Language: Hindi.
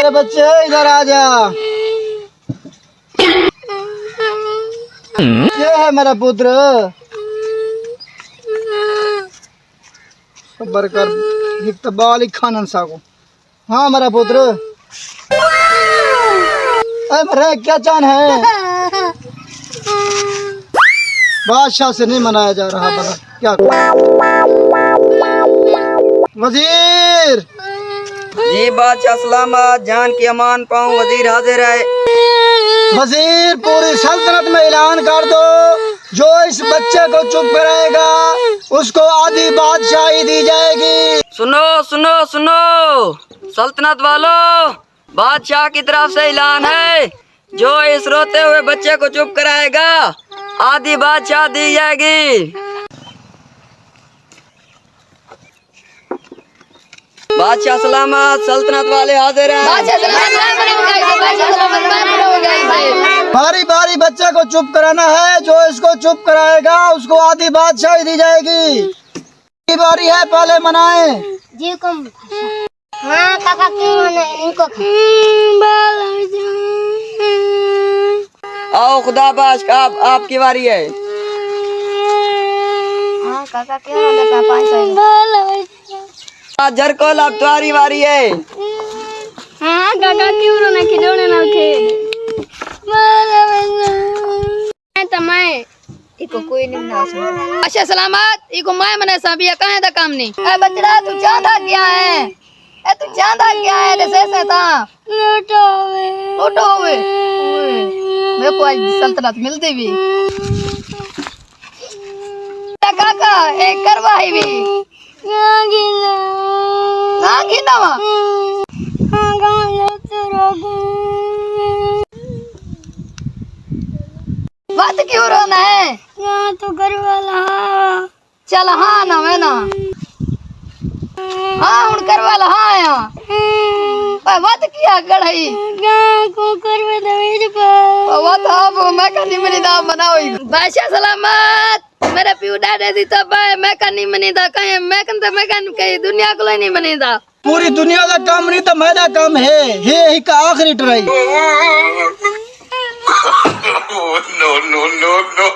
मेरे बच्चे इधर आ जा। ये है मेरा पुत्र। बरकर बालिक खानन साको। हाँ मेरा पुत्र। अरे क्या चान है? बादशाह से नहीं मनाया जा रहा। बता क्या वजीर। जी बादशाह सलामत, जान की अमान पाऊँ। वजीर हाजिर है। वजीर पूरी सल्तनत में ऐलान कर दो, जो इस बच्चे को चुप कराएगा उसको आधी बादशाही दी जाएगी। सुनो सुनो सुनो सल्तनत वालों, बादशाह की तरफ से ऐलान है, जो इस रोते हुए बच्चे को चुप कराएगा आधी बादशाह दी जाएगी। बादशाह सलामत, सल्तनत वाले हाजिर हैं। बारी बारी बच्चे को चुप कराना है, जो इसको चुप कराएगा उसको आधी बादशाही दी जाएगी। की बारी है, पहले मनाए जी को। हाँ काका क्यों इनको आओ खुदाबाश, आपकी बारी है। हाँ काका क्यों देता 500 झरकोल अब तुम्हारी बारी है। हाँ काका क्यों रोना खिलौने ना खेल तो मैं इको कोई नहीं ना सुन। अच्छा सलामत इको मैं मने साबिया कहे दा काम नहीं। ए बच्चा तू चांदा क्या है? ए तू चांदा क्या है? जैसे था लूटो वे मेरे को आज सल्तनत मिलती भी। काका एक करवाई भी ना गिनवा। हाँ गाँव बात क्यों रोना है? यहाँ तो घर वाला। चल हाँ ना मैं ना हाँ उन घर वाला हाँ यहाँ बात किया गढ़ाई को करवे दवेज पर बात आप मैं कनी मनी दा बनाओ। बादशाह सलामत मेरे पियो डाडे दी तो मैं कनी मनी दा कहे मैं कहीं दुनिया को नहीं मनी दा। पूरी दुनिया का काम नहीं तो मेरा काम है। ही का आखिरी try. no, no, no, no.